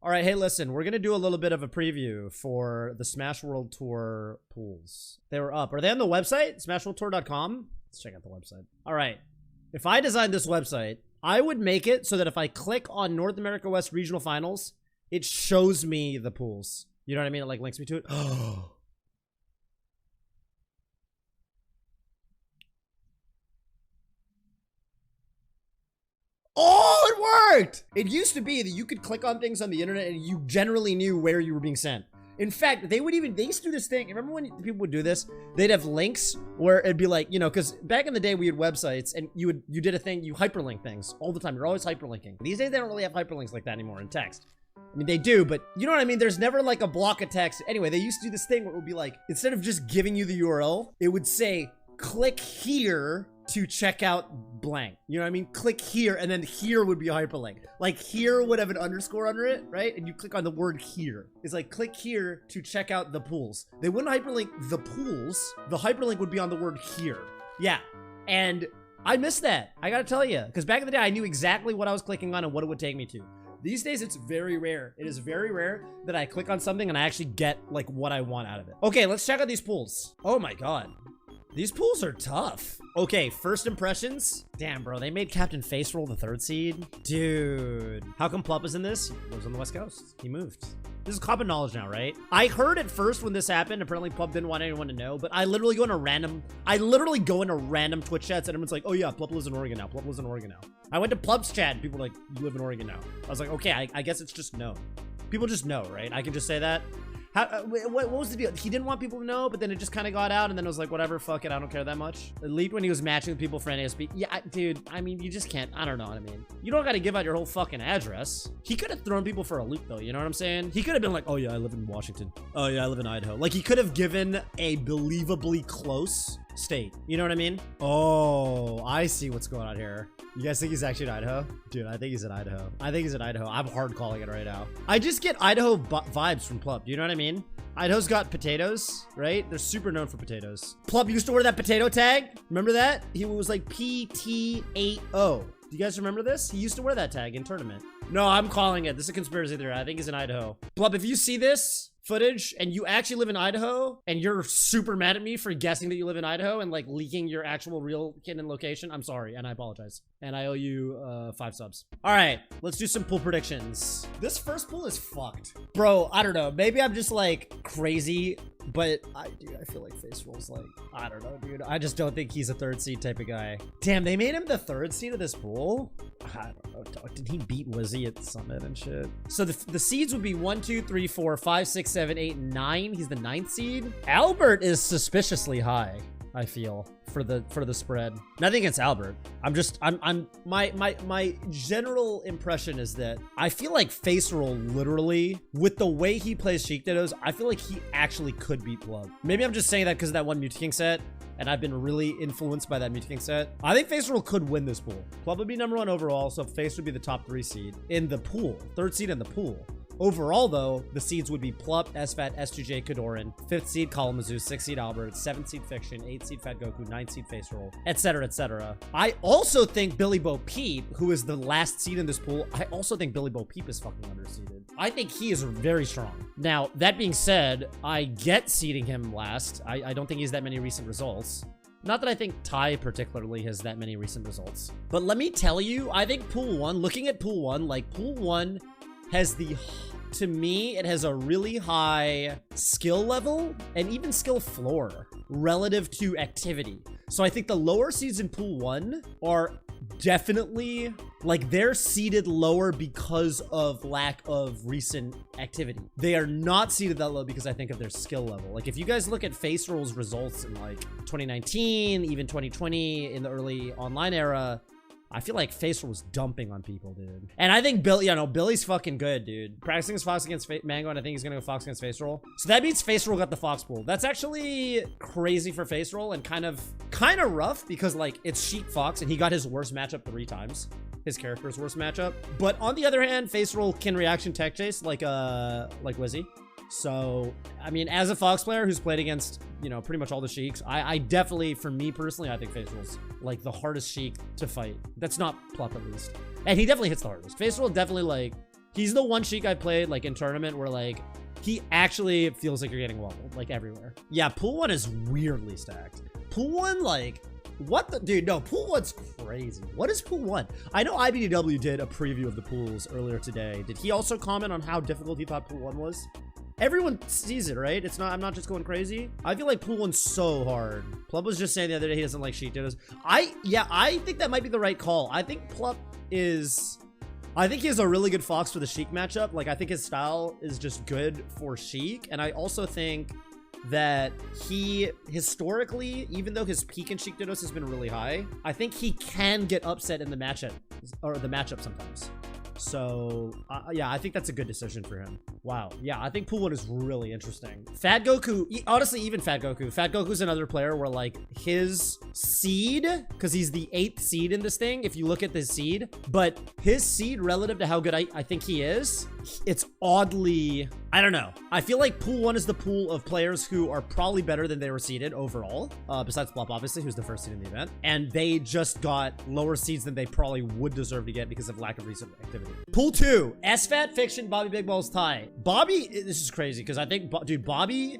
All right, hey, listen, we're gonna do a little bit of a preview for the Smash World Tour pools. They were up. Are they on the website? SmashWorldTour.com? Let's check out the website. All right. If I designed this website, I would make it so that if I click on North America West Regional Finals, it shows me the pools. You know what I mean? It like links me to it. Oh, it worked! It used to be that you could click on things on the internet and you generally knew where you were being sent. In fact, they used to do this thing. Remember when people would do this? They'd have links where it'd be like, you know, because back in the day we had websites and you did a thing, you hyperlink things all the time. You're always hyperlinking. These days they don't really have hyperlinks like that anymore in text. I mean, they do, but you know what I mean? There's never like a block of text. Anyway, they used to do this thing where it would be like, instead of just giving you the URL, it would say, click here to check out blank. You know what I mean? Click here, and then here would be a hyperlink. Like here would have an underscore under it, right? And you click on the word here. It's like click here to check out the pools. They wouldn't hyperlink the pools. The hyperlink would be on the word here. Yeah. And I miss that. I gotta tell you, because back in the day, I knew exactly what I was clicking on and what it would take me to. These days, it's very rare. It is very rare that I click on something and I actually get like what I want out of it. Okay, let's check out these pools. Oh my God. These pools are tough. Okay, first impressions. Damn, bro, they made Captain Face Roll the 3rd seed. Dude, how come Plup is in this? He lives on the West Coast. He moved. This is common knowledge now, right? I heard at first when this happened, apparently Plup didn't want anyone to know, but I literally go into random Twitch chats and everyone's like, oh yeah, Plup lives in Oregon now. Plup lives in Oregon now. I went to Plup's chat and people were like, you live in Oregon now. I was like, okay, I guess it's just known. People just know, right? I can just say that. What was the deal? He didn't want people to know, but then it just kind of got out, and then it was like, whatever, fuck it, I don't care that much. It leaked when he was matching with people for NASB. Yeah, dude, I mean, you just can't, I don't know what I mean. You don't gotta give out your whole fucking address. He could have thrown people for a loop, though, you know what I'm saying? He could have been like, oh yeah, I live in Washington. Oh yeah, I live in Idaho. Like, he could have given a believably close state. You know what I mean? Oh, I see what's going on here. You guys think he's actually in Idaho? Dude, I think he's in Idaho. I think he's in Idaho. I'm hard calling it right now. I just get Idaho vibes from Plup. Do you know what I mean? Idaho's got potatoes, right? They're super known for potatoes. Plup used to wear that potato tag. Remember that? He was like PT80. Do you guys remember this? He used to wear that tag in tournament. No, I'm calling it. This is a conspiracy theory. I think he's in Idaho. Plup, if you see this footage and you actually live in Idaho and you're super mad at me for guessing that you live in Idaho and like leaking your actual real kid and location, I'm sorry and I apologize. And I owe you 5 subs. All right, let's do some pool predictions. This first pool is fucked. Bro, I don't know. Maybe I'm just like crazy, but dude, I feel like Face Roll's like, I don't know, dude. I just don't think he's a 3rd seed type of guy. Damn, they made him the 3rd seed of this pool? I don't know, dog. Did he beat Wizzy at Summit and shit? So the seeds would be 1, 2, 3, 4, 5, 6, 7, 8, 9. He's the 9th seed. Albert is suspiciously high, I feel, for the spread. Nothing against Albert. My general impression is that I feel like Face Roll literally, with the way he plays Sheik Dittos, I feel like he actually could beat Plup. Maybe I'm just saying that because of that one Mutaking set, and I've been really influenced by that Mutaking set. I think Face Roll could win this pool. Plup would be #1 overall, so Face would be the top 3 seed in the pool. 3rd seed in the pool. Overall, though, the seeds would be Plup, SFAT, S2J, Kadoran, 5th seed Kalamazoo, 6th seed Albert, 7th seed Fiction, 8th seed Fat Goku, 9th seed Face Roll, etc., etc. I also think Billy Bo Peep, who is the last seed in this pool, I also think Billy Bo Peep is fucking underseeded. I think he is very strong. Now, that being said, I get seeding him last. I don't think he has that many recent results. Not that I think Ty particularly has that many recent results. But let me tell you, I think Pool 1, looking at Pool 1, like Pool 1 has to me, it has a really high skill level and even skill floor relative to activity. So I think the lower seeds in Pool 1 are definitely, like, they're seeded lower because of lack of recent activity. They are not seeded that low because I think of their skill level. Like, if you guys look at Face Roll's results in like 2019, even 2020 in the early online era, I feel like Face Roll was dumping on people, dude. And I think Billy's fucking good, dude. Practicing his Fox against Mango, and I think he's gonna go Fox against Face Roll. So that means Face Roll got the Fox pool. That's actually crazy for Face Roll and kind of rough because like it's Sheik Fox and he got his worst matchup 3 times. His character's worst matchup. But on the other hand, Face Roll can reaction tech chase like Wizzy. So, I mean, as a Fox player who's played against, you know, pretty much all the Sheiks, I definitely, for me personally, I think Face Roll's like the hardest Sheik to fight. That's not Plup, at least. And he definitely hits the hardest. Face Roll definitely, like, He's the one Sheik I played like in tournament where like he actually feels like you're getting wobbled like everywhere. Yeah, pool 1 is weirdly stacked. Pool 1, like, what the dude? No, pool 1's crazy. What is pool 1? I know IBDW did a preview of the pools earlier today. Did he also comment on how difficult he thought pool 1 was? Everyone sees it, right? It's not, I'm not just going crazy. I feel like pool 1's so hard. Plup was just saying the other day he doesn't like Sheik Dittos. I think that might be the right call. I think Plup is, I think he has a really good Fox for the Sheik matchup. Like, I think his style is just good for Sheik. And I also think that he, historically, even though his peak in Sheik Dittos has been really high, I think he can get upset in the matchup, or the matchup sometimes. So, yeah, I think that's a good decision for him. Wow. Yeah, I think pool 1 is really interesting. Fat Goku, honestly, even Fat Goku. Fat Goku's another player where, like, his seed, because he's the 8th seed in this thing, if you look at the seed, but his seed relative to how good I think he is, it's oddly, I don't know. I feel like pool 1 is the pool of players who are probably better than they were seeded overall, besides Plup, obviously, who's the first seed in the event. And they just got lower seeds than they probably would deserve to get because of lack of recent activity. Pool 2, SFAT, Fiction, Bobby Big Balls, Ty. Bobby, this is crazy because I think, dude, Bobby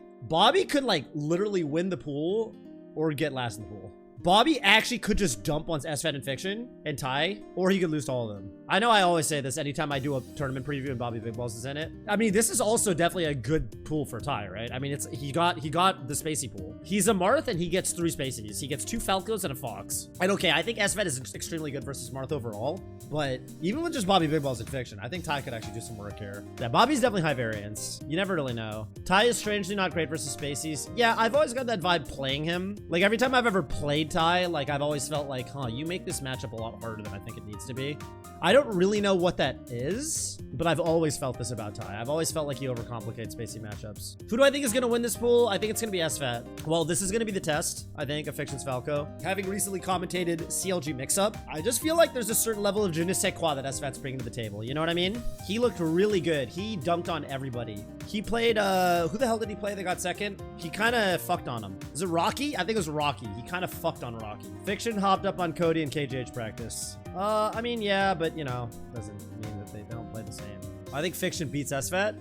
could like literally win the pool or get last in the pool. Bobby actually could just dump on SFAT and Fiction and Ty, or he could lose to all of them. I know I always say this anytime I do a tournament preview and Bobby Big Balls is in it. I mean, this is also definitely a good pool for Ty, right? I mean, it's he got the Spacey pool. He's a Marth and he gets 3 Spaceys. He gets 2 Falcos and a Fox. And okay, I think SFAT is extremely good versus Marth overall, but even with just Bobby Big Balls and Fiction, I think Ty could actually do some work here. Yeah, Bobby's definitely high variance. You never really know. Ty is strangely not great versus Spaceys. Yeah, I've always got that vibe playing him. Like every time I've ever played Ty, like I've always felt like, huh, you make this matchup a lot harder than I think it needs to be. I don't really know what that is, but I've always felt this about Ty. I've always felt like he overcomplicates spacey matchups. Who do I think is going to win this pool? I think it's going to be SFAT. Well, this is going to be the test, I think, of Fiction's Falco. Having recently commentated CLG Mix-Up, I just feel like there's a certain level of je ne sais quoi that SFAT's bringing to the table. You know what I mean? He looked really good. He dunked on everybody. He played, who the hell did he play that got second? He kind of fucked on him. Is it Rocky? I think it was Rocky. He kind of fucked on Rocky. Fiction hopped up on Cody in KJH practice. I mean, yeah, but, you know, doesn't mean that they don't play the same. I think Fiction beats SFAT.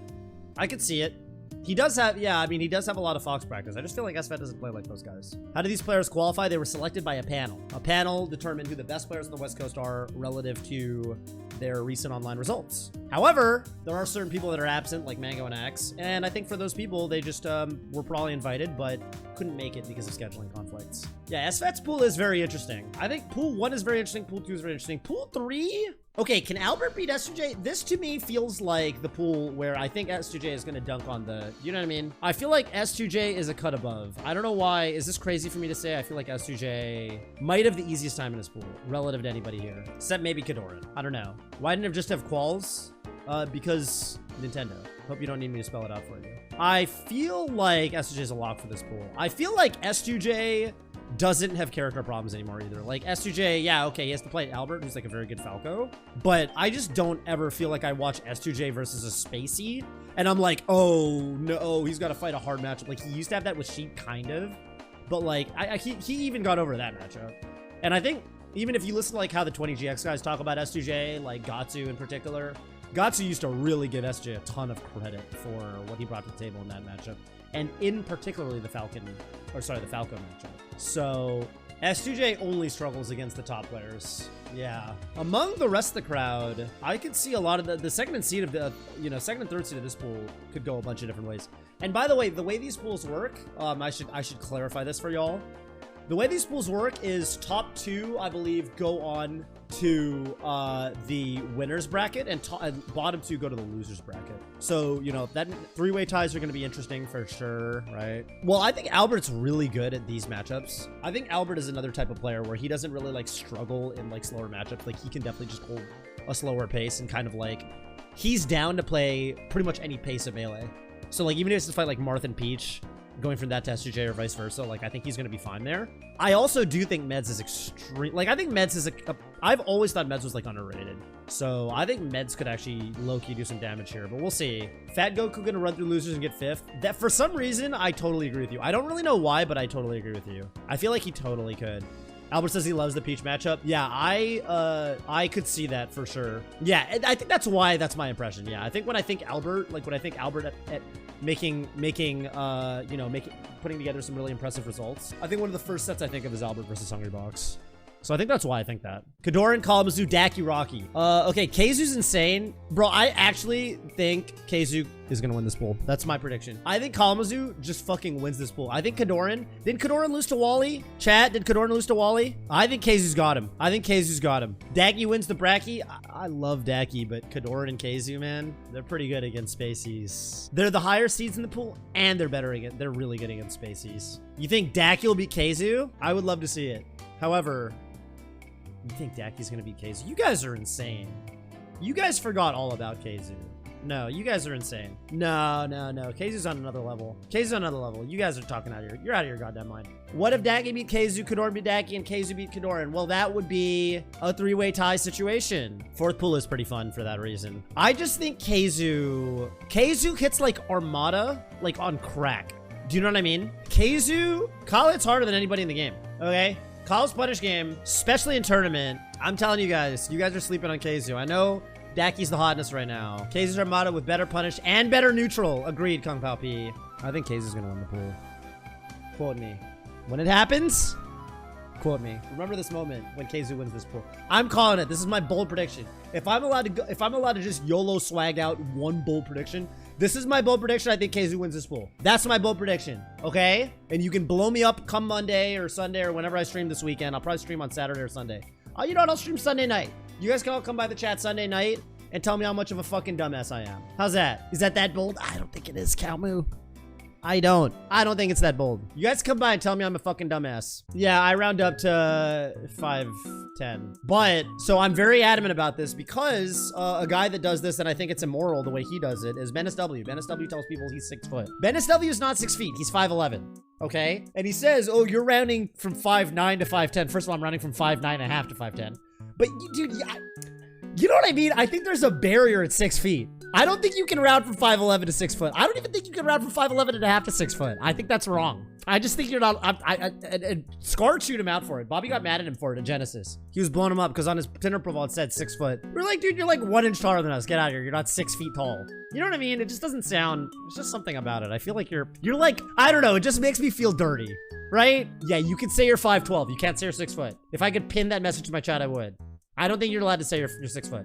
I could see it. He does have, yeah, I mean, he does have a lot of Fox practice. I just feel like SFAT doesn't play like those guys. How do these players qualify? They were selected by a panel. A panel determined who the best players on the West Coast are relative to their recent online results. However, there are certain people that are absent, like Mango and Axe, and I think for those people, they just were probably invited, but couldn't make it because of scheduling conflicts. Yeah, SFAT's pool is very interesting. I think pool 1 is very interesting, pool 2 is very interesting. Pool 3? Okay, can Albert beat S2J? This to me feels like the pool where I think S2J is going to dunk on the, you know what I mean? I feel like S2J is a cut above. I don't know why. Is this crazy for me to say? I feel like S2J might have the easiest time in his pool relative to anybody here, except maybe Kadoran. I don't know. Why didn't it just have quals? Because Nintendo. Hope you don't need me to spell it out for you. I feel like S2J is a lock for this pool. I feel like S2J doesn't have character problems anymore either. Like S2J, yeah, okay, he has to play Albert, who's like a very good Falco, but I just don't ever feel like I watch S2J versus a Spacey and I'm like, oh no, he's got to fight a hard matchup. Like he used to have that with Sheik, kind of, but like he even got over that matchup. And I think even if you listen to like how the 20GX guys talk about S2J, like Gatsu in particular, Gatsu used to really give S2J a ton of credit for what he brought to the table in that matchup, and in particularly the Falco matchup. So S2J only struggles against the top players. Yeah. Among the rest of the crowd, I could see a lot of the second and seed of the, you know, second and third seed of this pool could go a bunch of different ways. And by the way these pools work, I should clarify this for y'all. The way these pools work is top 2, I believe, go on to the winners bracket, and bottom 2 go to the losers bracket. So, you know, that 3-way ties are going to be interesting for sure, right? Well, I think Albert's really good at these matchups. I think Albert is another type of player where he doesn't really like struggle in like slower matchups. Like he can definitely just hold a slower pace and kind of like, he's down to play pretty much any pace of Melee. So like even if he has to fight like Marth and Peach, going from that to S2J or vice versa, like I think he's going to be fine there. I also do think Meds is extreme. Like I think Meds is I've always thought Meds was like underrated. So I think Meds could actually low-key do some damage here, but we'll see. Fat Goku going to run through losers and get 5th. That for some reason, I totally agree with you. I don't really know why, but I totally agree with you. I feel like he totally could. Albert says he loves the Peach matchup. Yeah, I could see that for sure. Yeah, I think that's why that's my impression. Yeah, I think when I think Albert, like when I think Albert at making you know, putting together some really impressive results, I think one of the first sets I think of is Albert versus Hungrybox. So I think that's why I think that. Kadoran, Kalamazoo, Daki, Rocky. Okay, Keizu's insane. Bro, I actually think Keizu is gonna win this pool. That's my prediction. I think Kalamazoo just fucking wins this pool. I think Kadoran, did Kadoran lose to Wally? Chat, did Kadoran lose to Wally? I think Keizu's got him. I think Keizu's got him. Daki wins the Bracky. I love Daki, but Kadoran and Keizu, man, they're pretty good against Spaceys. They're the higher seeds in the pool, and they're better against, they're really good against Spaceys. You think Daki will beat Keizu? I would love to see it. However, you think Daki's gonna beat Keizu? You guys are insane. You guys forgot all about Keizu. No, you guys are insane. No. Keizu's on another level. Keizu's on another level. You guys are talking out of you're out of your goddamn mind. What if Daki beat Keizu, Kadoran beat Daki, and Keizu beat Kadoran? Well, that would be a three-way tie situation. Fourth pool is pretty fun for that reason. I just think Keizu hits like Armada, like on crack. Do you know what I mean? Keizu, Kyle hits harder than anybody in the game, okay? Kyle's punish game, especially in tournament, I'm telling you guys are sleeping on Keizu. I know Daki's the hotness right now. Keizu's Armada with better punish and better neutral. Agreed, Kung Pao P. I think Keizu's gonna win the pool. Quote me. When it happens, quote me. Remember this moment when Keizu wins this pool. I'm calling it. This is my bold prediction. If I'm allowed to just YOLO swag out one bold prediction, this is my bold prediction. I think Keizu wins this pool. That's my bold prediction, okay? And you can blow me up come Monday or Sunday or whenever I stream this weekend. I'll probably stream on Saturday or Sunday. Oh, you know what? I'll stream Sunday night. You guys can all come by the chat Sunday night and tell me how much of a fucking dumbass I am. How's that? Is that bold? I don't think it is, Calmu. I don't think it's that bold. You guys come by and tell me I'm a fucking dumbass. Yeah, I round up to 5'10". But, so I'm very adamant about this because a guy that does this, and I think it's immoral the way he does it, is BenSW. BenSW tells people he's 6 foot. BenSW is not 6 feet. He's 5'11". Okay? And he says, oh, you're rounding from 5'9" to 5'10". First of all, I'm rounding from 5'9.5" to 5'10". But, dude, you know what I mean? I think there's a barrier at 6 feet. I don't think you can round from 5'11" to 6 foot. I don't even think you can round from 5'11.5" to 6 foot. I think that's wrong. I just think you're not. Scar chewed him out for it. Bobby got mad at him for it in Genesis. He was blowing him up because on his Tinder profile it said 6 foot. We're like, dude, you're like 1 inch taller than us. Get out of here. You're not 6 feet tall. You know what I mean? It just doesn't sound. There's just something about it. I feel like you're like, I don't know. It just makes me feel dirty, right? Yeah, you could say you're 5'12". You can't say you're 6 foot. If I could pin that message to my chat, I would. I don't think you're allowed to say you're 6 foot.